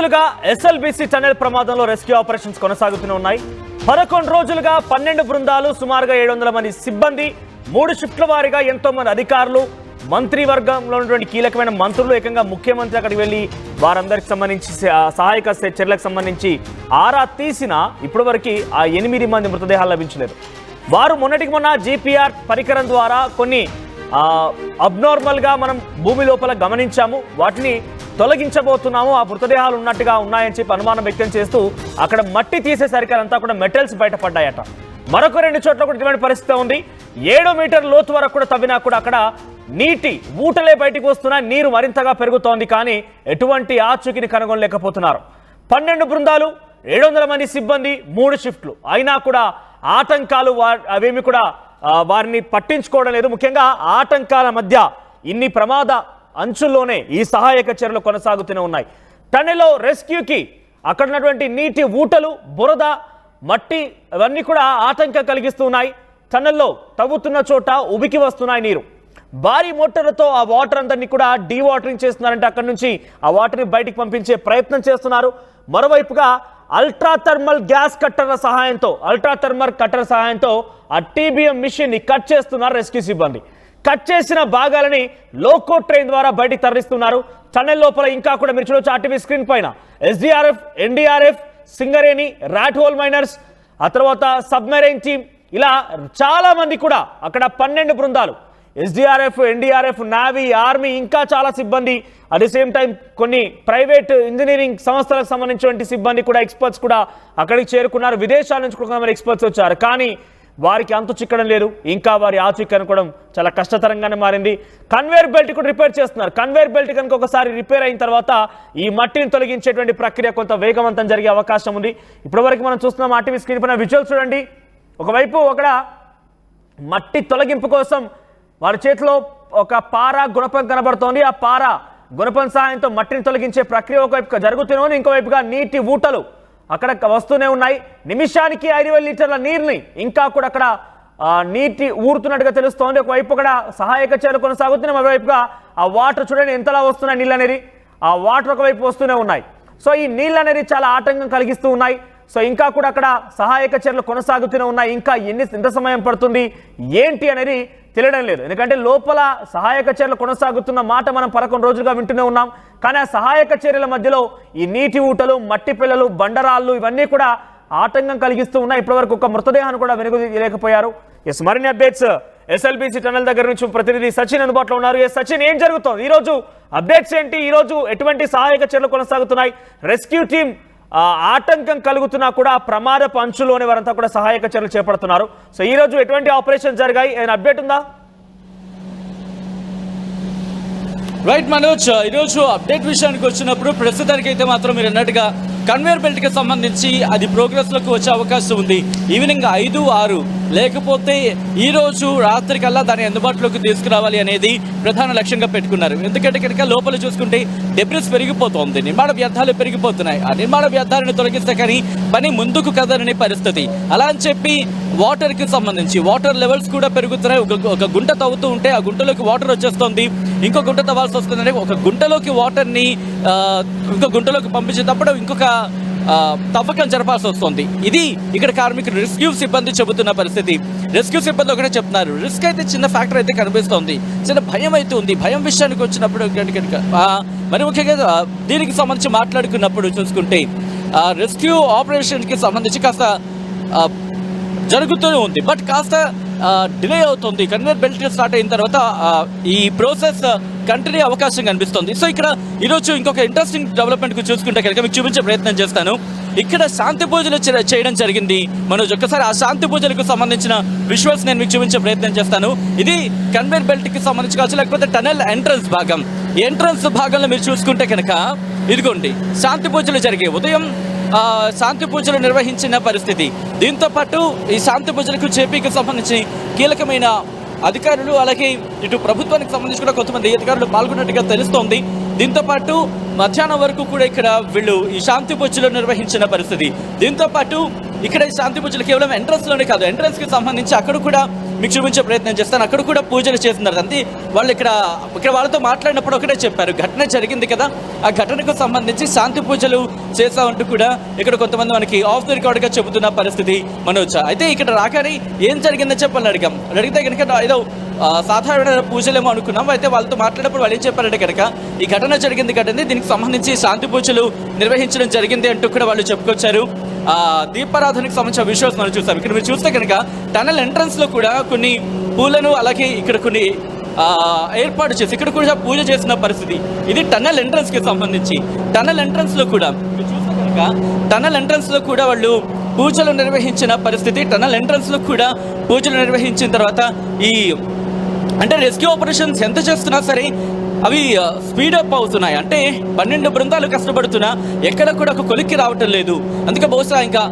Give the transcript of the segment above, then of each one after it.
రోజులుగా SLBC tunnel ప్రమాదంలో rescue operations కొనసాగుతూనే ఉన్నాయి. 11 రోజులుగా 12 బృందాలు, సుమారుగా 700 మంది సిబ్బంది, 3 షిఫ్ట్ల వారీగా ఎంతో మంది అధికారులు, మంత్రివర్గంలో ఉన్నటువంటి కీలకమైన మంత్రులు, ఏకంగా ముఖ్యమంత్రి అక్కడికి వెళ్ళి వారందరికి సంబంధించి సహాయక చర్యలకు సంబంధించి ఆరా తీసిన ఇప్పటి వరకు ఆ 8 మంది మృతదేహాలు లభించలేదు. వారు మొన్నటికి మొన్న జీపీఆర్ పరికరం ద్వారా కొన్ని అబ్నార్మల్గా మనం భూమి లోపల గమనించాము, వాటిని తొలగించబోతున్నాము, ఆ మృతదేహాలు ఉన్నట్టుగా ఉన్నాయని చెప్పి అనుమానం వ్యక్తం చేస్తూ అక్కడ మట్టి తీసేసరికి అంతా కూడా మెటల్స్ బయటపడ్డాయట. మరొక 2 చోట్ల కూడా ఇటువంటి పరిస్థితి ఉంది. 7 మీటర్ లోతు వరకు కూడా తవ్వినా కూడా అక్కడ నీటి ఊటలే బయటకు వస్తున్నాయి, నీరు మరింతగా పెరుగుతోంది, కానీ ఎటువంటి ఆచూకీని కనుగొనలేకపోతున్నారు. 12 బృందాలు, 700 మంది సిబ్బంది, 3 షిఫ్ట్లు అయినా కూడా ఆటంకాలు అవేమి కూడా వారిని పట్టించుకోవడం లేదు. ముఖ్యంగా ఆటంకాల మధ్య ఇన్ని ప్రమాద అంచుల్లోనే ఈ సహాయక చర్యలు కొనసాగుతూనే ఉన్నాయి. టనెల్లో రెస్క్యూకి అక్కడ ఉన్నటువంటి నీటి ఊటలు, బురద, మట్టి అవన్నీ కూడా ఆటంకం కలిగిస్తున్నాయి. టనెల్లో తవ్వుతున్న చోట ఉబికి వస్తున్నాయి నీరు. భారీ మోటార్లతో ఆ వాటర్ అందరినీ కూడా డీవాటరింగ్ చేస్తున్నారంటే అక్కడి నుంచి ఆ వాటర్ని బయటికి పంపించే ప్రయత్నం చేస్తున్నారు. మరోవైపుగా అల్ట్రా థర్మల్ కట్టర్ సహాయంతో ఆ టీబీఎం మిషన్ ని కట్ చేస్తున్నారు రెస్క్యూ సిబ్బంది. కట్ చేసిన భాగాలని లోకో ట్రైన్ ద్వారా బయటికి తరలిస్తున్నారు. టనెల్ లోపల ఇంకా కూడా మీరు చూడొచ్చు ఆర్టీవీ స్క్రీన్ పైన SDRF, NDRF, Singareni, rat hole miners, ఆ తర్వాత సబ్మెరైన్ టీమ్, ఇలా చాలా మంది కూడా అక్కడ 12 బృందాలు, ఎస్డీఆర్ఎఫ్, ఎన్డీఆర్ఎఫ్, నావీ, ఆర్మీ, ఇంకా చాలా సిబ్బంది, అట్ ది సేమ్ టైం కొన్ని ప్రైవేట్ ఇంజనీరింగ్ సంస్థలకు సంబంధించినటువంటి సిబ్బంది కూడా, ఎక్స్పర్ట్స్ కూడా అక్కడికి చేరుకున్నారు. విదేశాల నుంచి కూడా మరి ఎక్స్పర్ట్స్ వచ్చారు, కానీ వారికి అంతు చిక్కడం లేదు. ఇంకా వారి ఆచూకీ అనుకోవడం చాలా కష్టతరంగానే మారింది. కన్వేర్ బెల్ట్ కూడా రిపేర్ చేస్తున్నారు. కన్వేర్ బెల్ట్ కనుక ఒకసారి రిపేర్ అయిన తర్వాత ఈ మట్టిని తొలగించేటువంటి ప్రక్రియ కొంత వేగవంతం జరిగే అవకాశం ఉంది. ఇప్పటివరకు మనం చూస్తున్నాం ఆర్టీవీ స్క్రీన్ పైన విజువల్స్ చూడండి. ఒకవైపు అక్కడ మట్టి తొలగింపు కోసం వారి చేతిలో ఒక పార గుణపం కనబడుతోంది. ఆ పార గుణపం సహాయంతో మట్టిని తొలగించే ప్రక్రియ ఒకవైపు జరుగుతూనే ఉంది. ఇంకోవైపుగా నీటి ఊటలు అక్కడ వస్తూనే ఉన్నాయి. నిమిషానికి 5,000 లీటర్ల నీరుని ఇంకా కూడా అక్కడ నీటి ఊరుతున్నట్టుగా తెలుస్తోంది. ఒకవైపు అక్కడ సహాయక చర్యలు కొనసాగుతున్నాయి, మరోవైపుగా ఆ వాటర్ చూడండి ఎంతలా వస్తున్నాయి. నీళ్ళు అనేది ఆ వాటర్ ఒకవైపు వస్తూనే ఉన్నాయి. సో ఈ నీళ్ళు అనేది చాలా ఆటంకం కలిగిస్తూ ఉన్నాయి. సో ఇంకా కూడా అక్కడ సహాయక చర్యలు కొనసాగుతూనే ఉన్నాయి. ఇంకా ఎంత సమయం పడుతుంది ఏంటి అనేది తెలియడం లేదు. ఎందుకంటే లోపల సహాయక చర్యలు కొనసాగుతున్న మాట మనం 11 రోజులుగా వింటూనే ఉన్నాం. కానీ ఆ సహాయక చర్యల మధ్యలో ఈ నీటి ఊటలు, మట్టి పిల్లలు, బండరాళ్ళు ఇవన్నీ కూడా ఆటంకం కలిగిస్తూ ఉన్నాయి. ఇప్పటివరకు ఒక మృతదేహాన్ని కూడా వెనుకలేకపోయారు. ఎస్, మరిన్ని అప్డేట్స్ ఎస్ఎల్బీసీ టనెల్ దగ్గర నుంచి ప్రతినిధి సచిన్ అందుబాటులో ఉన్నారు. ఎస్ సచిన్, ఏం జరుగుతోంది ఈ రోజు? అప్డేట్స్ ఏంటి? ఈ రోజు ఎటువంటి సహాయక చర్యలు కొనసాగుతున్నాయి? రెస్క్యూ టీం ఆటంకం కలుగుతున్నా కూడా ప్రమాదపు అంచులోనే వారంతా కూడా సహాయక చర్యలు చేపడుతున్నారు. సో ఈ రోజు ఎటువంటి ఆపరేషన్ జరిగాయి, ఏమైనా అప్డేట్ ఉందా? రైట్ మనోజ్, ఈరోజు అప్డేట్ విషయానికి వచ్చినప్పుడు ప్రస్తుతానికి అయితే మాత్రం మీరు అన్నట్టుగా కన్వేర్ బెల్ట్కి సంబంధించి అది ప్రోగ్రెస్లోకి వచ్చే అవకాశం ఉంది. ఈవినింగ్ 5, 6 లేకపోతే ఈరోజు రాత్రికల్లా దాన్ని అందుబాటులోకి తీసుకురావాలి అనేది ప్రధాన లక్ష్యంగా పెట్టుకున్నారు. ఎందుకంటే కనుక లోపల చూసుకుంటే డెబ్రిస్ పెరిగిపోతుంది, నిర్మాణ వ్యర్థాలు పెరిగిపోతున్నాయి. ఆ నిర్మాణ వ్యర్థాలను తొలగిస్తే కానీ పని ముందుకు కదలని పరిస్థితి. అలా అని చెప్పి వాటర్కి సంబంధించి వాటర్ లెవెల్స్ కూడా పెరుగుతున్నాయి. ఒక గుంట తవ్వుతూ ఉంటే ఆ గుంటలోకి వాటర్ వచ్చేస్తుంది, ఇంకో గుంట తవ్వాల్సి వస్తుందంటే ఒక గుంటలోకి వాటర్ని ఇంకో గుంటలోకి పంపించేటప్పుడు ఇంకొక తవ్వకం జరపాల్సి వస్తుంది. ఇది ఇక్కడ కార్మికులు, రెస్క్యూ సిబ్బంది చెబుతున్న పరిస్థితి. రెస్క్యూ సిబ్బంది ఒకటే చెప్తున్నారు, రిస్క్ అయితే చిన్న ఫ్యాక్టర్ అయితే కనిపిస్తోంది, చిన్న భయం అయితే ఉంది. భయం విషయానికి వచ్చినప్పుడు మరి ముఖ్యంగా దీనికి సంబంధించి మాట్లాడుకున్నప్పుడు చూసుకుంటే రెస్క్యూ ఆపరేషన్కి సంబంధించి కాస్త జరుగుతూనే ఉంది, బట్ కాస్త డిలే అవుతుంది. కన్వేర్ బెల్ట్ స్టార్ట్ అయిన తర్వాత ఈ ప్రాసెస్ కంటిన్యూ అవకాశం కనిపిస్తుంది. సో ఇక్కడ ఈరోజు ఇంకొక ఇంట్రెస్టింగ్ డెవలప్మెంట్కి చూసుకుంటే కనుక మీకు చూపించే ప్రయత్నం చేస్తాను. ఇక్కడ శాంతి పూజలు చేయడం జరిగింది. మనం ఒక్కసారి ఆ శాంతి పూజలకు సంబంధించిన విజువల్స్ నేను మీకు చూపించే ప్రయత్నం చేస్తాను. ఇది కన్వేర్ బెల్ట్కి సంబంధించి కావచ్చు, లేకపోతే టనెల్ ఎంట్రన్స్ భాగం. ఈ ఎంట్రన్స్ భాగంలో మీరు చూసుకుంటే కనుక ఇదిగోండి శాంతి పూజలు జరిగాయి. ఉదయం శాంతి పూజలు నిర్వహించిన పరిస్థితి. దీంతో పాటు ఈ శాంతి పూజలకు జేపీకి సంబంధించి కీలకమైన అధికారులు, అలాగే ఇటు ప్రభుత్వానికి సంబంధించి కూడా కొంతమంది అధికారులు పాల్గొన్నట్టుగా తెలుస్తోంది. దీంతో పాటు మధ్యాహ్నం వరకు కూడా ఇక్కడ వీళ్ళు ఈ శాంతి పూజలు నిర్వహించిన పరిస్థితి. దీంతో పాటు ఇక్కడ ఈ శాంతి పూజలు కేవలం ఎంట్రన్స్ లోనే కాదు, ఎంట్రన్స్ కి సంబంధించి అక్కడ కూడా మీకు చూపించే ప్రయత్నం చేస్తాను. అక్కడ కూడా పూజలు చేస్తున్నారు. అంతే వాళ్ళు ఇక్కడ వాళ్ళతో మాట్లాడినప్పుడు ఒకటే చెప్పారు, ఘటన జరిగింది కదా, ఆ ఘటనకు సంబంధించి శాంతి పూజలు చేస్తామంటూ కూడా ఇక్కడ కొంతమంది మనకి ఆఫ్ ది రికార్డ్గా చెబుతున్న పరిస్థితి మనోజ్. అయితే ఇక్కడ రాగానే ఏం జరిగిందని చెప్పాలని అడిగితే కనుక ఏదో సాధారణ పూజలేమో అనుకున్నాం. అయితే వాళ్ళతో మాట్లాడినప్పుడు వాళ్ళు ఏం చెప్పారంటే కనుక ఈ ఘటన జరిగింది కదండి, దీనికి సంబంధించి శాంతి పూజలు నిర్వహించడం జరిగింది అంటూ కూడా వాళ్ళు చెప్పుకొచ్చారు. దీపారాధనకు సంబంధించిన విషయాలు మనం చూస్తాం. ఇక్కడ మీరు చూస్తే కనుక టనల్ ఎంట్రన్స్ లో కూడా కొన్ని పూలను అలాగే ఇక్కడ కొన్ని ఏర్పాటు చేసి ఇక్కడ కూడా పూజ చేసిన పరిస్థితి. ఇది టనల్ ఎంట్రన్స్ కి సంబంధించి. టనల్ ఎంట్రన్స్ లో కూడా మీరు చూస్తే కనుక టనల్ ఎంట్రన్స్ లో కూడా వాళ్ళు పూజలు నిర్వహించిన పరిస్థితి. టనల్ ఎంట్రన్స్ లో కూడా పూజలు నిర్వహించిన తర్వాత ఈ అంటే రెస్క్యూ ఆపరేషన్స్ ఎంత చేస్తున్నా సరే అవి స్పీడప్ అవుతున్నాయి. అంటే 12 బృందాలు కష్టపడుతున్నా ఎక్కడ కూడా ఒక కొలిక్కి రావటం లేదు. అందుకే బహుశా ఇంకా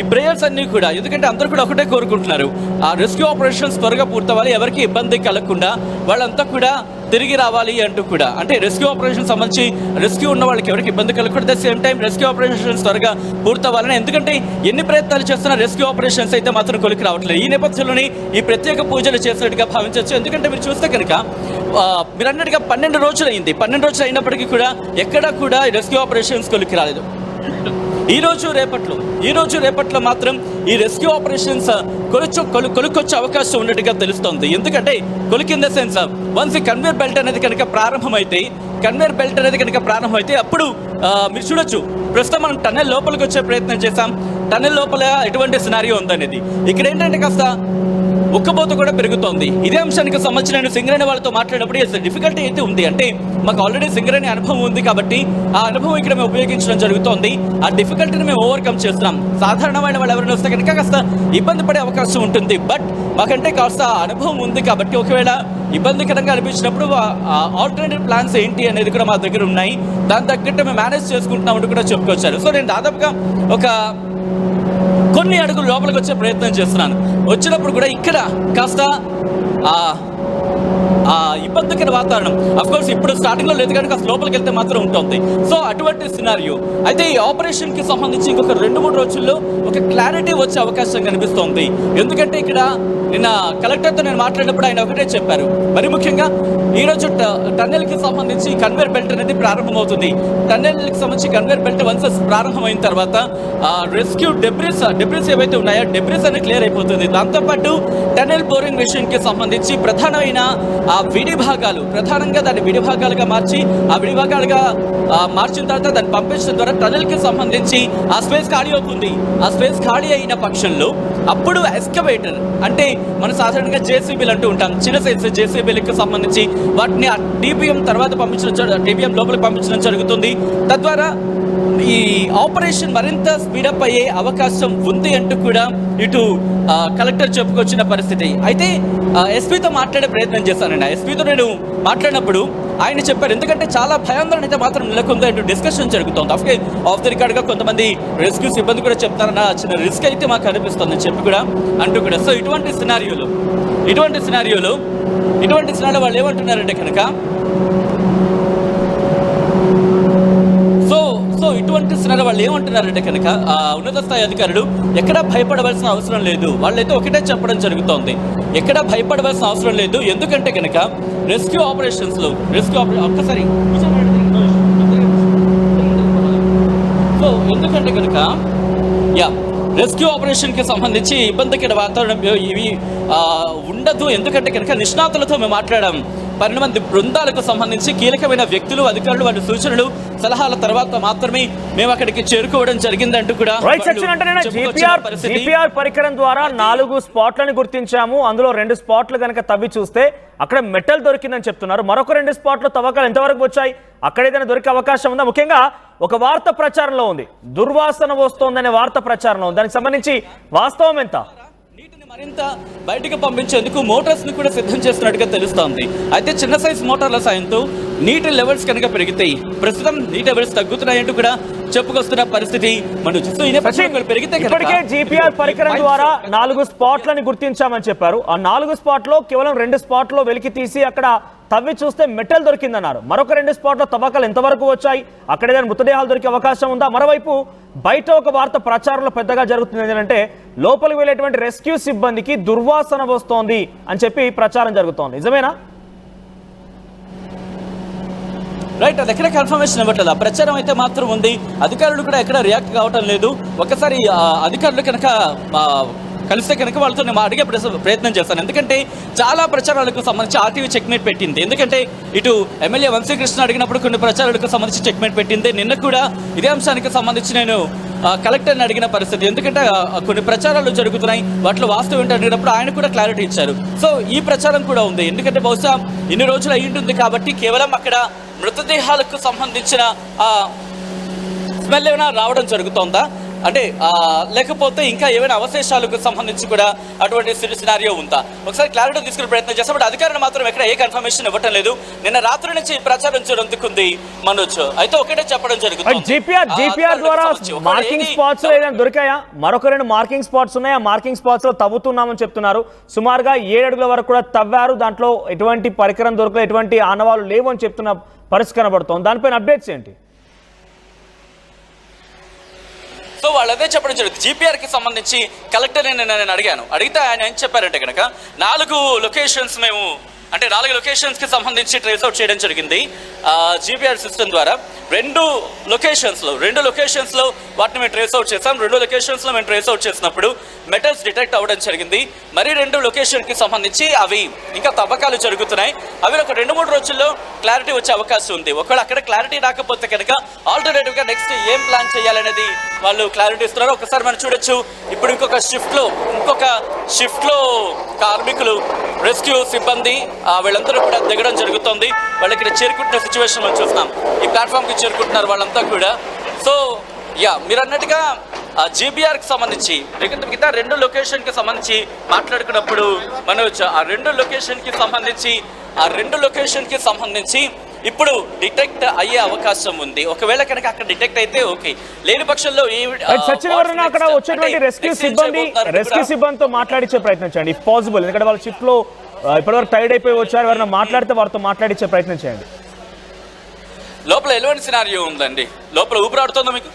ఈ ప్రేయర్స్ అన్నీ కూడా, ఎందుకంటే అందరూ కూడా ఒకటే కోరుకుంటున్నారు, ఆ రెస్క్యూ ఆపరేషన్స్ త్వరగా పూర్తవ్వాలి, ఎవరికి ఇబ్బంది కలగకుండా వాళ్ళంతా కూడా తిరిగి రావాలి అంటూ కూడా. అంటే రెస్క్యూ ఆపరేషన్ సంబంధించి రెస్క్యూ ఉన్న వాళ్ళకి ఎవరికి ఇబ్బంది కలగకూడదు, the same time rescue operations త్వరగా పూర్తవ్వాలని. ఎందుకంటే ఎన్ని ప్రయత్నాలు చేస్తున్నా రెస్క్యూ ఆపరేషన్స్ అయితే మాత్రం కొలికి రావట్లేదు. ఈ నేపథ్యంలోనే ఈ ప్రత్యేక పూజలు చేసినట్టుగా భావించవచ్చు. ఎందుకంటే మీరు చూస్తే కనుక మీరు అన్నట్టుగా 12 రోజులు అయింది. 12 రోజులు అయినప్పటికీ కూడా ఎక్కడా కూడా రెస్క్యూ ఆపరేషన్స్ కొలికి రాలేదు. ఈ రోజు రేపట్లో మాత్రం ఈ రెస్క్యూ ఆపరేషన్స్ కొలుకొచ్చే అవకాశం ఉన్నట్టుగా తెలుస్తోంది. ఎందుకంటే కొలికింద సెన్స్ వన్స్ ఈ కన్వేర్ బెల్ట్ అనేది కనుక ప్రారంభమైతే అప్పుడు మీరు చూడొచ్చు. ప్రస్తుతం మనం టన్నెల్ లోపలికి వచ్చే ప్రయత్నం చేశాం. టన్నెల్ లోపల ఎటువంటి సినారియో ఉందనేది. ఇక్కడ ఏంటంటే కాస్త ఉక్కబోత కూడా పెరుగుతోంది. ఇదే అంశానికి సంబంధించి నేను సింగరేణి వాళ్ళతో మాట్లాడినప్పుడు డిఫికల్టీ అయితే ఉంది. అంటే మాకు ఆల్రెడీ సింగరేణి అనుభవం ఉంది కాబట్టి ఆ అనుభవం ఇక్కడ మేము ఉపయోగించడం జరుగుతోంది. ఆ డిఫికల్టీని మేము ఓవర్కమ్ చేస్తున్నాం. సాధారణమైన వాళ్ళు ఎవరైనా వస్తే కనుక కాస్త ఇబ్బంది పడే అవకాశం ఉంటుంది. బట్ మాకంటే కాస్త అనుభవం ఉంది కాబట్టి ఒకవేళ ఇబ్బందికరంగా అనిపించినప్పుడు ఆల్టర్నేటివ్ ప్లాన్స్ ఏంటి అనేది కూడా మా దగ్గర ఉన్నాయి. దాని తగ్గట్టు మేము మేనేజ్ చేసుకుంటున్నామంటూ కూడా చెప్పుకొచ్చారు. సో నేను దాదాపుగా ఒక కొన్ని అడుగులు లోపలికి వచ్చే ప్రయత్నం చేస్తున్నాను. వచ్చినప్పుడు కూడా ఇక్కడ కాస్త ఇబ్బందికర వాతావరణం అఫ్కోర్స్ ఇప్పుడు స్టార్టింగ్లో లేదు కానీ కాస్త లోపలికి వెళ్తే మాత్రం ఉంటుంది. సో అటువంటి సినారియో. అయితే ఈ ఆపరేషన్కి సంబంధించి ఇంకొక 2-3 రోజుల్లో ఒక క్లారిటీ వచ్చే అవకాశం కనిపిస్తోంది. ఎందుకంటే ఇక్కడ నిన్న కలెక్టర్తో నేను మాట్లాడినప్పుడు ఆయన ఒకటే చెప్పారు, మరి ముఖ్యంగా ఈరోజు టన్నెల్కి సంబంధించి కన్వేర్ బెల్ట్ అనేది ప్రారంభమవుతుంది. టన్నెల్కి సంబంధించి కన్వేర్ బెల్ట్ వన్స్ ప్రారంభమైన తర్వాత రెస్క్యూ డెబ్రిస్ ఏవైతే ఉన్నాయో డెబ్రిస్ అనేది క్లియర్ అయిపోతుంది. దాంతోపాటు టన్నెల్ బోరింగ్ మిషన్కి సంబంధించి ప్రధానమైన ప్రధానంగా దాన్ని విడిభాగాలుగా మార్చి మార్చిన తర్వాత దాన్ని పంపించడం ద్వారా టనెల్కి సంబంధించి ఆ స్పేస్ ఖాళీ అవుతుంది. ఆ స్పేస్ ఖాళీ అయిన పక్షంలో అప్పుడు ఎస్కవేటర్ అంటే మనం సాధారణంగా జేసీబీలు అంటూ ఉంటాం. చిన్న సైజు జేసీబీలకు సంబంధించి వాటిని టీపీఎం తర్వాత టీపీఎం లోపలికి పంపించడం జరుగుతుంది. తద్వారా ఈ ఆపరేషన్ మరింత స్పీడప్ అయ్యే అవకాశం ఉంది అంటూ కూడా ఇటు కలెక్టర్ చెప్పుకొచ్చిన పరిస్థితి. అయితే ఎస్పీతో మాట్లాడే ప్రయత్నం చేశానండి. ఎస్పీతో నేను మాట్లాడినప్పుడు ఆయన చెప్పారు, ఎందుకంటే చాలా భయాందోళన అయితే మాత్రం నెలకొంది అంటూ డిస్కషన్ జరుగుతుంది. ఆఫ్ ది రికార్డ్గా కొంతమంది రెస్క్యూ సిబ్బంది కూడా చెప్తారన్న చిన్న రిస్క్ అయితే మాకు అనిపిస్తుంది చెప్పి కూడా అంటూ కూడా. సో ఇటువంటి సినారియోలో వాళ్ళు ఏమంటున్నారంటే కనుక ఇటువంటి సినారియో వాళ్ళు ఏమంటున్నారంటే కనుక ఉన్నత స్థాయి అధికారులు ఎక్కడా భయపడవలసిన అవసరం లేదు. వాళ్ళైతే ఒకటే చెప్పడం జరుగుతోంది, ఎక్కడా భయపడవలసిన అవసరం లేదు. ఎందుకంటే కనుక రెస్క్యూ ఆపరేషన్స్లో ఒక్కసారి సో ఎందుకంటే కనుక రెస్క్యూ ఆపరేషన్కి సంబంధించి ఇబ్బందికర వాతావరణం ఇవి ఉండదు. ఎందుకంటే కనుక నిష్ణాతులతో మేము మాట్లాడాం. 12 మంది బృందాలకు సంబంధించి కీలకమైన వ్యక్తులు, అధికారులు, వాటి సూచనలు, సలహాల తర్వాత మాత్రమే మేము అక్కడికి చేరుకోవడం జరిగిందంటూ కూడా. జీపీఆర్ పరికరం ద్వారా 4 స్పాట్లను గుర్తించాము. అందులో 2 స్పాట్లు కనుక తవ్వి చూస్తే అక్కడ మెటల్ దొరికిందని చెప్తున్నారు. మరొక 2 స్పాట్లు తవ్వకాలు ఎంతవరకు వచ్చాయి, అక్కడ ఏదైనా దొరికే అవకాశం ఉందా? ముఖ్యంగా ఒక వార్త ప్రచారంలో ఉంది, దుర్వాసన వస్తోందనే వార్త ప్రచారంలో ఉంది. దానికి సంబంధించి వాస్తవం ఎంత? మరింత బయటకు పంపించేందుకు మోటార్స్ ని కూడా సిద్ధం చేస్తున్నట్టుగా తెలుస్తోంది. అయితే చిన్న సైజ్ మోటార్ల సాయంతో నీటి లెవెల్స్ కనుక పెరిగితే ప్రస్తుతం నీటి లెవెల్స్ తగ్గుతున్నాయంటూ కూడా చెప్పుకొస్తున్న పరిస్థితి మనం చూస్తూ పెరిగితే ఇప్పటికే జీపీఆర్ పరికరం ద్వారా 4 స్పాట్లను గుర్తించామని చెప్పారు. ఆ 4 స్పాట్లో కేవలం 2 స్పాట్లో వెలికి తీసి అక్కడ తవ్వి చూస్తే మెటల్ దొరికిందన్నారు. మరొక 2 స్పాట్ల తవ్వకాలు ఎంతవరకు వచ్చాయి, అక్కడ ఏదైనా మృతదేహాలు దొరికే అవకాశం ఉందా? మరోవైపు బయట ఒక వార్త ప్రచారంలో పెద్దగా జరుగుతుంది ఏంటంటే లోపలికి వెళ్ళేటువంటి రెస్క్యూ సిబ్బందికి దుర్వాసన వస్తోంది అని చెప్పి ప్రచారం జరుగుతోంది. నిజమేనా? రైట్, అది ఎక్కడ కన్ఫర్మేషన్ ఇవ్వట్లేదు. ఆ ప్రచారం అయితే మాత్రం ఉంది. అధికారులు కూడా ఎక్కడ రియాక్ట్ కావటం లేదు. ఒకసారి అధికారులు కనుక కలిస్తే కనుక వాళ్ళతో నేను అడిగే ప్రయత్నం చేస్తాను. ఎందుకంటే చాలా ప్రచారాలకు సంబంధించి ఆర్టీవీ చెక్మేట్ పెట్టింది. ఎందుకంటే ఇటు ఎమ్మెల్యే వంశీకృష్ణ అడిగినప్పుడు కొన్ని ప్రచారాలకు సంబంధించి చెక్మేట్ పెట్టింది. నిన్న కూడా ఇదే అంశానికి సంబంధించి నేను కలెక్టర్ని అడిగిన పరిస్థితి. ఎందుకంటే కొన్ని ప్రచారాలు జరుగుతున్నాయి, వాటిలో వాస్తవం ఏంటి అడిగినప్పుడు ఆయన కూడా క్లారిటీ ఇచ్చారు. సో ఈ ప్రచారం కూడా ఉంది. ఎందుకంటే బహుశా ఇన్ని రోజులు అయి ఉంటుంది కాబట్టి కేవలం అక్కడ మృతదేహాలకు సంబంధించిన స్మెల్ ఏమైనా రావడం జరుగుతోందా అంటే, లేకపోతే ఇంకా ఏమైనా అవశేషాలకు సంబంధించి కూడా అటువంటి సినారియో ఉందా? ఒకసారి క్లారిటీ తీసుకునే ప్రయత్నం చేస్తాం. బట్ అధికారులు మాత్రం ఎక్కడ ఏ కన్ఫర్మేషన్ ఇవ్వటం లేదు. నిన్న రాత్రి నుంచి ప్రచారం చేయడందుకుంది మనోజ్. అయితే ఒకటే చెప్పడం జరుగుతుంది, జీపీఆర్ ద్వారా మార్కింగ్ స్పాట్స్ ఏదైనా దొరికాయా? మరొక 2 మార్కింగ్ స్పాట్స్ ఉన్నాయి. ఆ మార్కింగ్ స్పాట్స్ లో తవ్వుతున్నామని చెప్తున్నారు. సుమారుగా 7 అడుగుల వరకు కూడా తవ్వారు. దాంట్లో ఎటువంటి పరికరం దొరకలేదు, ఎటువంటి ఆనవాళ్ళు లేవు అని చెప్తున్న పరిస్థితి కనబడుతోంది. దానిపైన అప్డేట్స్ ఏంటి? సో వాళ్ళు అదే చెప్పడం జరుగుతుంది. జీపీఆర్కి సంబంధించి కలెక్టర్ని నేను అడిగితే ఆయన ఏం చెప్పారంటే కనుక 4 లొకేషన్స్ మేము అంటే 4 లొకేషన్స్కి సంబంధించి ట్రేస్ అవుట్ చేయడం జరిగింది జీపీఆర్ సిస్టమ్ ద్వారా. 2 లొకేషన్స్లో వాటిని మేము ట్రేస్ అవుట్ చేసాం. 2 లొకేషన్స్లో మేము ట్రేస్ అవుట్ చేసినప్పుడు మెటల్స్ డిటెక్ట్ అవ్వడం జరిగింది. మరి 2 లొకేషన్కి సంబంధించి అవి ఇంకా తవ్వకాలు జరుగుతున్నాయి. అవి ఒక 2-3 రోజుల్లో క్లారిటీ వచ్చే అవకాశం ఉంది. ఒకవేళ అక్కడ క్లారిటీ రాకపోతే కనుక ఆల్టర్నేటివ్గా నెక్స్ట్ ఏం ప్లాన్ చేయాలనేది వాళ్ళు క్లారిటీ ఇస్తున్నారు. ఒకసారి మనం చూడొచ్చు, ఇప్పుడు ఇంకొక షిఫ్ట్లో కార్మికులు, రెస్క్యూ సిబ్బంది వీళ్ళందరూ కూడా దిగడం జరుగుతుంది. వాళ్ళు ఇక్కడ చేరుకుంటున్న సిచ్యువేషన్ మనం చూస్తున్నాం. ఈ ప్లాట్ఫామ్కి చేరుకుంటున్నారు వాళ్ళంతా కూడా. సో మీరు అన్నట్టుగా జీబీఆర్కి సంబంధించి మిగతా 2 లొకేషన్కి సంబంధించి మాట్లాడుకున్నప్పుడు మనోజ్ ఆ 2 లొకేషన్కి సంబంధించి ఇప్పుడు డిటెక్ట్ అయ్యే అవకాశం ఉంది. ఒకవేళ కనుక అక్కడ డిటెక్ట్ అయితే ఓకే, లేని పక్షంలో సచిన్ అక్కడ వచ్చేటువంటి రెస్క్యూ సిబ్బందితో మాట్లాడించే ప్రయత్నం చేయండి ఇఫ్ పాసిబుల్. ఎందుకంటే వాళ్ళ షిఫ్ట్ లో ఇప్పటివరకు టైర్డ్ అయిపోయి వచ్చారు. ఎవరైనా మాట్లాడితే వారితో మాట్లాడించే ప్రయత్నం చేయండి. లోపల ఎలాంటి సినారియో ఉందండి? లోపల ఊపిరాడుతుందా మీకు?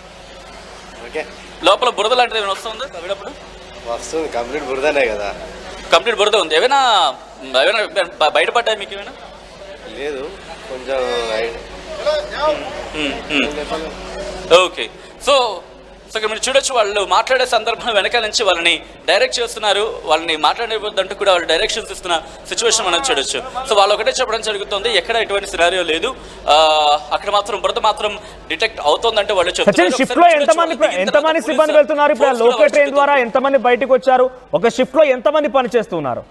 లోపల బురద లాంటిది ఏమైనా వస్తుందా తవ్వేటప్పుడు? వస్తుంది, కంప్లీట్ బురదనే కదా. కంప్లీట్ బురద ఉంది. ఏమైనా బయటపడ్డాయి మీకు? ఏమైనా లేదు, కొంచెం ఓకే. సో ఇక్కడ మీరు చూడొచ్చు, వాళ్ళు మాట్లాడే సందర్భం వెనకాల నుంచి వాళ్ళని డైరెక్ట్ చేస్తున్నారు. వాళ్ళని మాట్లాడేవద్దంటూ కూడా వాళ్ళు డైరెక్షన్స్ ఇస్తున్న సిచ్యువేషన్ మనం చూడొచ్చు. సో వాళ్ళు ఒకటే చెప్పడం జరుగుతుంది, ఎక్కడ ఎటువంటి సినారియో లేదు, అక్కడ మాత్రం బురద మాత్రం డిటెక్ట్ అవుతుందంటే వాళ్ళు చెప్తున్నారు. షిఫ్ట్ లో ఎంతమంది సిబ్బంది వెళ్తున్నారు? ఇప్పుడు లోకల్ ట్రైన్ ద్వారా ఎంతమంది బయటకు వచ్చారు? ఒక షిఫ్ట్ లో ఎంతమంది పని చేస్తున్నారు?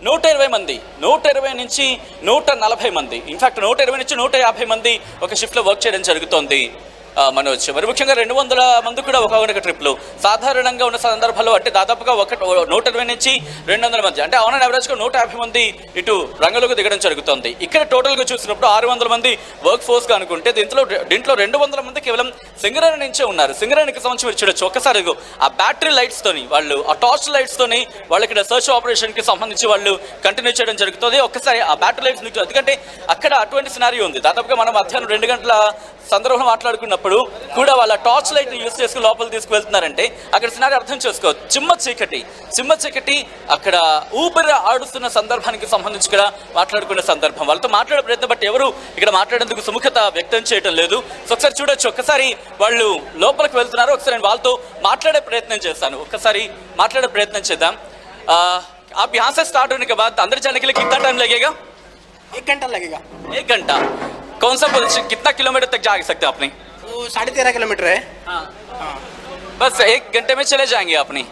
120 మంది, 120 నుంచి 140 మంది, ఇన్ఫాక్ట్ 120 నుంచి 150 మంది ఒక షిఫ్ట్లో వర్క్ చేయడం జరుగుతోంది మనోజ్. మరి ముఖ్యంగా 200 మంది కూడా ఒక ట్రిప్లో సాధారణంగా ఉన్న సందర్భాల్లో అంటే దాదాపుగా 120 నుంచి 200 మంది అంటే ఆన్ యావరేజ్గా 150 మంది ఇటు రంగంలోకి దిగడం జరుగుతుంది. ఇక్కడ టోటల్గా చూసినప్పుడు 600 మంది వర్క్ ఫోర్స్గా అనుకుంటే దీంట్లో 200 మంది కేవలం సింగరేణి నుంచే ఉన్నారు. సింగరేణికి సంబంధించి మీరు చూడొచ్చు, ఒక్కసారి ఆ బ్యాటరీ లైట్స్తోని వాళ్ళు ఆ టార్చ్ లైట్స్తోని వాళ్ళు ఇక్కడ సర్చ్ ఆపరేషన్కి సంబంధించి వాళ్ళు కంటిన్యూ చేయడం జరుగుతుంది. ఒక్కసారి ఆ బ్యాటరీ లైట్స్ మీకు ఎందుకంటే అక్కడ అటువంటి సినారియో ఉంది. దాదాపుగా మనం మధ్యాహ్నం 2 గంటల సందర్భం మాట్లాడుకున్నప్పుడు కూడా వాళ్ళ టార్చ్ లైట్ యూజ్ చేసుకుని లోపలికి తీసుకువెళ్తున్నారంటే అక్కడ సినారియో అర్థం చేసుకోవచ్చు. చిమ్మ చీకటి అక్కడ ఊపిరి ఆడుతున్న సందర్భానికి సంబంధించి కూడా మాట్లాడుకునే సందర్భం. వాళ్ళతో మాట్లాడే ప్రయత్నం బట్టి ఎవరు ఇక్కడ మాట్లాడేందుకు సుముఖత వ్యక్తం చేయడం లేదు. సో ఒకసారి చూడొచ్చు, ఒక్కసారి వాళ్ళు లోపలికి వెళ్తున్నారు. ఒకసారి నేను వాళ్ళతో మాట్లాడే ప్రయత్నం చేస్తాను. ఒక్కసారి మాట్లాడే ప్రయత్నం చేద్దాం. आप यहाँ से स्टार्ट होने के बाद अंदर जाने के लिए कितना टाइम लगेगा? 1 घंटा लगेगा। 1 घंटा। कौन सा पोजीशन, कितना किलोमीटर तक जा सकते हैं अपने? तो 13.5 किलोमीटर है। हाँ। बस 1 घंटे में चले जाएंगे अपनी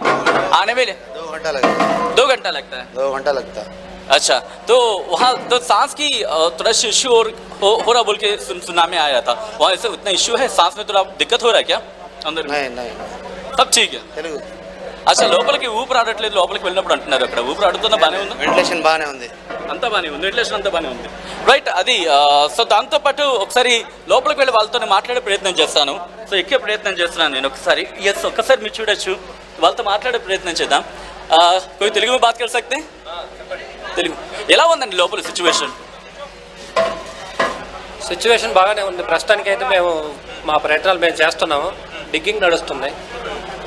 आने में? 2 घंटा लगेगा। 2 घंटा लगता है? 2 घंटा लगता है। अच्छा, तो वहाँ तो सांस की थोड़ा इश्यू और हो रहा बोल के सुनने में आया था, वहाँ ऐसे उतना इश्यू है? सांस में थोड़ा दिक्कत हो रहा है क्या अंदर? नहीं सब ठीक है। అసలు లోపలికి ఊపిరి ఆడట్లేదు, లోపలికి వెళ్ళినప్పుడు అంటున్నారు. అక్కడ ఊపిరి ఆడుతున్న బాగానే ఉంది, వెంటిలేషన్ బాగానే ఉంది, అంతా బాగానే ఉంది, వెంటిలేషన్ అంతా బాగానే ఉంది. రైట్, అది సో దాంతోపాటు ఒకసారి లోపలికి వెళ్ళి వాళ్ళతో మాట్లాడే ప్రయత్నం చేస్తాను. సో ఎక్కే ప్రయత్నం చేస్తున్నాను నేను. ఒక్కసారి మీరు చూడొచ్చు, వాళ్ళతో మాట్లాడే ప్రయత్నం చేద్దాం. कोई तेलुगु में बात कर सकते हैं? తెలుగు ఎలా ఉందండి లోపల సిచ్యువేషన్ బాగానే ఉంది. ప్రస్తుతానికి అయితే మేము మా ప్రయత్నాలు మేము చేస్తున్నాము. డిగ్గింగ్ నడుస్తుంది.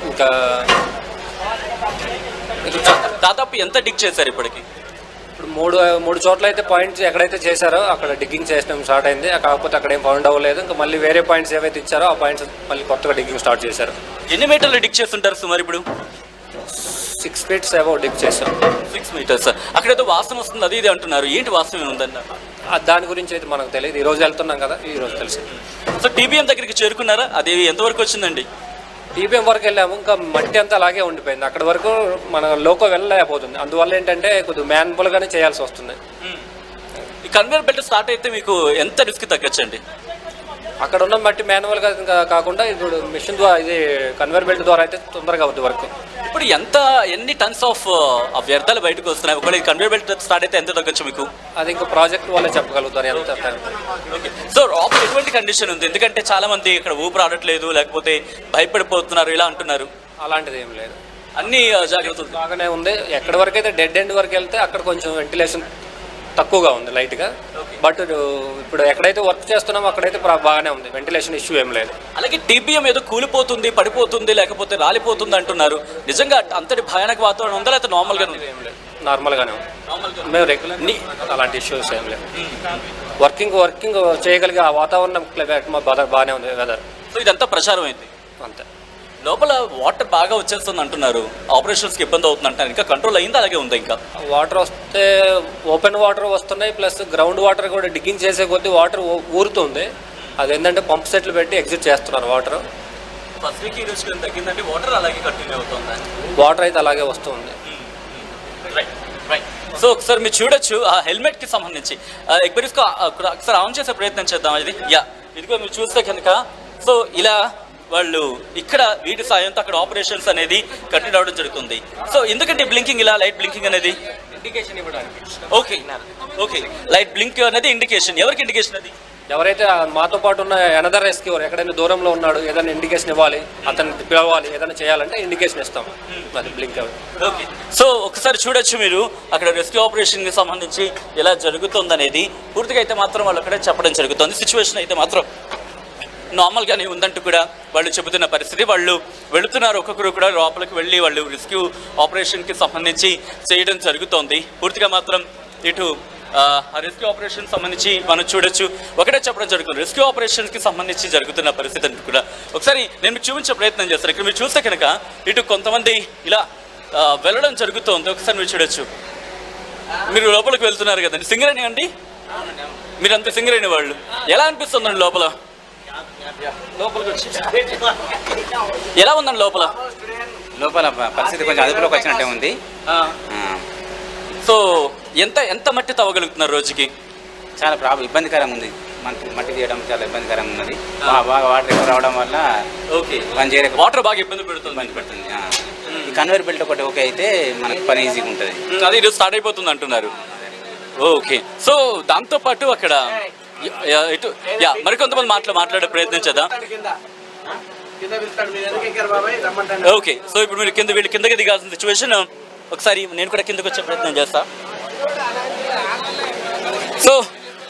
ఇంకా దాదాపు ఎంత డిగ్ చేశారు ఇప్పటికి? ఇప్పుడు మూడు చోట్ల అయితే పాయింట్స్ ఎక్కడైతే చేశారో అక్కడ డిగ్గింగ్ చేయడం స్టార్ట్ అయింది. కాకపోతే అక్కడ ఏం ఫౌండ్ అవ్వలేదు. ఇంకా మళ్ళీ వేరే పాయింట్స్ ఏవైతే ఇచ్చారో ఆ పాయింట్స్ మళ్ళీ కొత్తగా డిగ్గింగ్ స్టార్ట్ చేశారు. ఎన్ని మీటర్లు డిగ్ చేస్తుంటారు సుమారు ఇప్పుడు? 6 feet అబౌవ్ డిగ్ చేశాం. 6 meters. అక్కడేదో వాసన వస్తుంది అది ఇది అంటున్నారు. ఏంటి వాసన ఉందండి? దాని గురించి అయితే మనకు తెలియదు. ఈ రోజు వెళ్తున్నాం కదా, ఈ రోజు తెలిసి. సో టీబీఎం దగ్గరికి చేరుకున్నారా? అది ఎంతవరకు వచ్చిందండి? టీబీఎం వరకు వెళ్ళాము. ఇంకా మట్టి అంతా అలాగే ఉండిపోయింది. అక్కడి వరకు మన లోకో వెళ్ళలేకపోతుంది. అందువల్ల ఏంటంటే కొద్దిగా మ్యాన్ఫుల్గానే చేయాల్సి వస్తుంది. ఈ కన్వేయర్ బెల్ట్ స్టార్ట్ అయితే మీకు ఎంత రిస్క్ తగ్గచ్చండి? అక్కడ ఉన్న మట్టి మాన్యువల్గా కాకుండా ఇప్పుడు మిషన్ ద్వారా, ఇది కన్వేయర్ బెల్ట్ ద్వారా అయితే తొందరగా అవుతుంది వర్క్. ఇప్పుడు ఎన్ని టన్స్ ఆఫ్ వ్యర్థాలు బయటకు వస్తున్నాయి? ఒకవేళ కన్వేయర్ బెల్ట్ స్టార్ట్ అయితే ఎంత తగ్గచ్చు మీకు? అది ఇంకా ప్రాజెక్ట్ వాళ్ళే చెప్పగలుగుతారు ఎంత. ఓకే. సో లోపల ఎటువంటి కండిషన్ ఉంది? ఎందుకంటే చాలా మంది ఇక్కడ ఊపిరి ఆడట్లేదు, లేకపోతే భయపడిపోతున్నారు ఇలా అంటున్నారు. అలాంటిది ఏం లేదు, అన్ని జాగ్రత్తలు బాగానే ఉంది. ఎక్కడి వరకు అయితే డెడ్ ఎండ్ వరకు వెళ్తే అక్కడ కొంచెం వెంటిలేషన్ తక్కువగా ఉంది లైట్గా. బట్ ఇప్పుడు ఎక్కడైతే వర్క్ చేస్తున్నామో అక్కడైతే బాగానే ఉంది, వెంటిలేషన్ ఇష్యూ ఏం లేదు. అలాగే టీబీఎం ఏదో కూలిపోతుంది, పడిపోతుంది, లేకపోతే రాలిపోతుంది అంటున్నారు. నిజంగా అంతటి భయానక వాతావరణం ఉందా లేకపోతే నార్మల్గానే ఉంది? ఏం లేదు, నార్మల్గానే ఉంది. మేము రెగ్యులర్ అలాంటి ఇష్యూస్ ఏం లేదు. వర్కింగ్ చేయగలిగే ఆ వాతావరణం బాగానే ఉంది వెదర్. సో ఇదంతా ప్రచారం అయింది అంతే. లోపల వాటర్ బాగా వచ్చేస్తుంది అంటున్నారు. ఆపరేషన్స్కి ఇబ్బంది అవుతుంది అంటారు. ఇంకా కంట్రోల్ అయింది అలాగే ఉంది? ఇంకా వాటర్ వస్తే ఓపెన్ వాటర్ వస్తున్నాయి, ప్లస్ గ్రౌండ్ వాటర్ కూడా డిగ్గింగ్ చేసే కొద్దీ వాటర్ ఊరుతుంది. అదేంటంటే పంప్ సెట్లు పెట్టి ఎగ్జిట్ చేస్తున్నారు వాటర్. ఫస్ట్ వీక్ ఈ రోజు తగ్గిందంటే వాటర్ అలాగే కంటిన్యూ అవుతుంది. వాటర్ అయితే అలాగే వస్తుంది. సో ఒకసారి మీరు చూడొచ్చు ఆ హెల్మెట్కి సంబంధించి ఒకసారి ఆన్ చేసే ప్రయత్నం చేద్దాం. ఇది ఇదిగో మీరు చూస్తే కనుక సో ఇలా వాళ్ళు ఇక్కడ వీటి సాయంతో అక్కడ ఆపరేషన్స్ అనేది కంటిన్యూ అవడం జరుగుతుంది. సో ఎందుకంటే బ్లింకింగ్ ఇలా లైట్ బ్లింకింగ్ అనేది ఇండికేషన్ ఇవ్వడానికి. ఓకే లైట్ బ్లింక్ అనేది ఇండికేషన్. ఎవరికి ఇండికేషన్ అది? ఎవరైతే మాతో పాటు ఉన్న అనదర్ రెస్క్యూవర్ ఎక్కడైనా దూరంలో ఉన్నాడు, ఏదైనా ఇండికేషన్ ఇవ్వాలి, అతన్ని పిలవాలి, ఏదైనా చేయాలంటే ఇండికేషన్ ఇస్తాం. అది బ్లింక్. ఓకే. సో ఒకసారి చూడొచ్చు మీరు అక్కడ రెస్క్యూ ఆపరేషన్కి సంబంధించి ఎలా జరుగుతుందనేది పూర్తిగా అయితే మాత్రం వాళ్ళు అక్కడే చెప్పడం జరుగుతుంది. సిచ్యువేషన్ అయితే మాత్రం నార్మల్గానే ఉందంటూ కూడా వాళ్ళు చెబుతున్న పరిస్థితి. వాళ్ళు వెళుతున్నారు, ఒక్కొక్కరు కూడా లోపలికి వెళ్ళి వాళ్ళు రెస్క్యూ ఆపరేషన్కి సంబంధించి చేయడం జరుగుతోంది. పూర్తిగా మాత్రం ఇటు ఆ రెస్క్యూ ఆపరేషన్ సంబంధించి మనం చూడొచ్చు ఒకటే చెప్పడం జరుగుతుంది. రెస్క్యూ ఆపరేషన్స్కి సంబంధించి జరుగుతున్న పరిస్థితి అని కూడా ఒకసారి నేను మీకు చూపించే ప్రయత్నం చేస్తాను. ఇక్కడ మీరు చూస్తే కనుక ఇటు కొంతమంది ఇలా వెళ్ళడం జరుగుతోంది. ఒకసారి మీరు చూడొచ్చు. మీరు లోపలికి వెళ్తున్నారు కదండి, సింగరేణి అండి మీరంతా సింగరేణి వాళ్ళు. ఎలా అనిపిస్తుందండి లోపల? ఎలా ఉందండి లోపల పరిస్థితి కొంచెం అదుపులోకి వచ్చినట్టే ఉంది. సో ఎంత మట్టి తవ్వగలుగుతున్నారు రోజుకి? చాలా ఇబ్బందికరంగా ఉంది. మట్టి తీయడం చాలా ఇబ్బందికరంగా ఉన్నది. బాగా వాటర్ ఎక్కువ రావడం వల్ల పని చేయలేక వాటర్ బాగా ఇబ్బంది పెడుతుంది. ఈ కన్వేయర్ బెల్ట్ ఒకటి ఓకే అయితే మనకి పని ఈజీగా ఉంటుంది. అది ఈరోజు స్టార్ట్ అయిపోతుంది అంటున్నారు. ఓకే. సో దాంతో పాటు అక్కడ ఇటు మరికొంతమంది మాట్లాడే ప్రయత్నం చేద్దాం. ఓకే. సో ఇప్పుడు మీరు వీళ్ళు కిందకి దిగాల్సిన సిచ్యువేషన్. ఒకసారి నేను కూడా కిందకి వచ్చే ప్రయత్నం చేస్తా. సో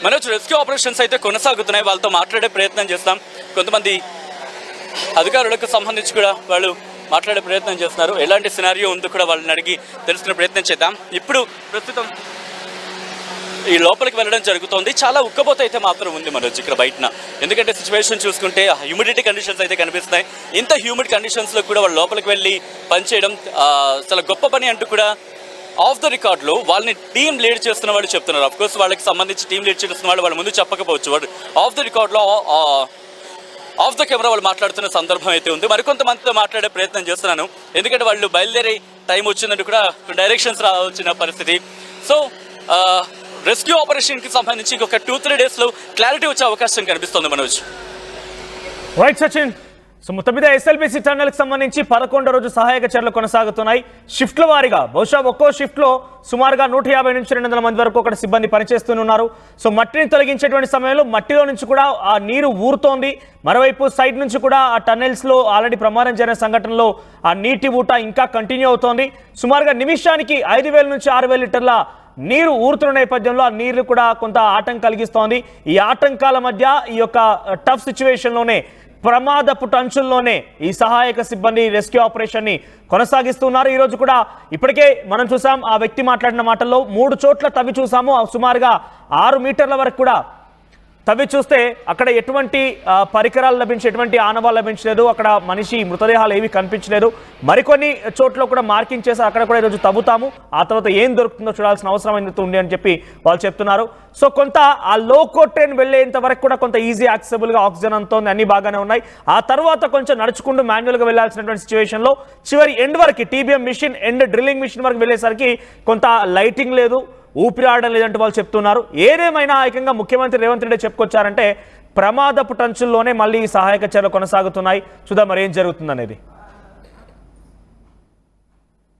మనోజ్ రెస్క్యూ ఆపరేషన్స్ అయితే కొనసాగుతున్నాయి. వాళ్ళతో మాట్లాడే ప్రయత్నం చేస్తాం. కొంతమంది అధికారులకు సంబంధించి కూడా వాళ్ళు మాట్లాడే ప్రయత్నం చేస్తున్నారు. ఎలాంటి సినారియో ఉందో కూడా వాళ్ళని అడిగి తెలుసుకునే ప్రయత్నం చేద్దాం. ఇప్పుడు ప్రస్తుతం ఈ లోపలికి వెళ్ళడం జరుగుతుంది. చాలా ఉక్కబోత అయితే మాత్రం ఉంది మనోజ్ ఇక్కడ బయటన. ఎందుకంటే సిచ్యువేషన్ చూసుకుంటే హ్యూమిడిటీ కండిషన్స్ అయితే కనిపిస్తున్నాయి. ఇంత హ్యూమిడ్ కండిషన్స్లో కూడా వాళ్ళు లోపలికి వెళ్ళి పనిచేయడం చాలా గొప్ప పని అంటూ కూడా ఆఫ్ ద రికార్డ్లో వాళ్ళని టీం లీడ్ చేస్తున్న వాళ్ళు చెప్తున్నారు. అఫ్కోర్స్ వాళ్ళకి సంబంధించి టీం లీడ్ చేస్తున్న వాళ్ళు ముందు చెప్పకపోవచ్చు. వాడు ఆఫ్ ద రికార్డ్లో ఆఫ్ ద కెమెరా వాళ్ళు మాట్లాడుతున్న సందర్భం అయితే ఉంది. మరికొంతమందితో మాట్లాడే ప్రయత్నం చేస్తున్నాను. ఎందుకంటే వాళ్ళు బయలుదేరే టైం వచ్చిందంటూ కూడా డైరెక్షన్స్ వచ్చిన పరిస్థితి. సో రెస్క్యూ ఆపరేషన్కి సంబంధించి ఇంకొక 2-3 డేస్లో క్లారిటీ వచ్చే అవకాశం కనిపిస్తుంది మనోజ్. రైట్ సచిన్. సో మొత్తం మీద ఎస్ఎల్బిసి టన్నెల్కి సంబంధించి 11వ రోజు సహాయక చర్యలు కొనసాగుతున్నాయి. షిఫ్ట్ల వారీగా బహుశా ఒక్కో షిఫ్ట్లో సుమారుగా 150 నుంచి 200 మంది వరకు ఒక సిబ్బంది పనిచేస్తున్నారు. సో మట్టిని తొలగించేటువంటి సమయంలో మట్టిలో నుంచి కూడా ఆ నీరు ఊరుతోంది. మరోవైపు సైడ్ నుంచి కూడా ఆ టన్నెల్స్లో ఆల్రెడీ ప్రమాదం జరిగిన సంఘటనలో ఆ నీటి ఊట ఇంకా కంటిన్యూ అవుతోంది. సుమారుగా నిమిషానికి 5,000 నుంచి 6,000 లీటర్ల నీరు ఊరుతున్న నేపథ్యంలో ఆ నీరు కూడా కొంత ఆటంకం కలిగిస్తోంది. ఈ ఆటంకాల మధ్య ఈ యొక్క టఫ్ సిచ్యువేషన్లోనే ప్రమాదపు టంచుల్లోనే ఈ సహాయక సిబ్బంది రెస్క్యూ ఆపరేషన్ ని కొనసాగిస్తున్నారు. ఈ రోజు కూడా ఇప్పటికే మనం చూసాం, ఆ వ్యక్తి మాట్లాడిన మాటల్లో 3 చోట్ల తవ్వి చూసాము. సుమారుగా 6 మీటర్ల వరకు కూడా తవ్వి చూస్తే అక్కడ ఎటువంటి పరికరాలు లభించి ఎటువంటి ఆనవాళ్ళు లభించలేదు. అక్కడ మనిషి మృతదేహాలు ఏవి కనిపించలేదు. మరికొన్ని చోట్ల కూడా మార్కింగ్ చేసి అక్కడ కూడా ఈరోజు తవ్వుతాము, ఆ తర్వాత ఏం దొరుకుతుందో చూడాల్సిన అవసరం ఎందుకు ఉంది అని చెప్పి వాళ్ళు చెప్తున్నారు. సో కొంత ఆ లోకో ట్రైన్ వెళ్ళేంత వరకు కూడా కొంత ఈజీ యాక్సెసిబుల్గా ఆక్సిజన్ అంతోంది, అన్ని బాగానే ఉన్నాయి. ఆ తర్వాత కొంచెం నడుచుకుంటూ మాన్యువల్గా వెళ్ళాల్సినటువంటి సిచ్యువేషన్లో చివరి ఎండ్ వరకు TBM machine and drilling machine వరకు వెళ్ళేసరికి కొంత లైటింగ్ లేదు, ఊపిరి ఆడడం లేదంటే వాళ్ళు చెప్తున్నారు. ఏదేమైనా ఏకంగా ముఖ్యమంత్రి రేవంత్ రెడ్డి చెప్పుకొచ్చారంటే ప్రమాదపు టంచుల్లోనే మళ్ళీ సహాయక చర్యలు కొనసాగుతున్నాయి. చూద్దాం మరి ఏం జరుగుతుందనేది.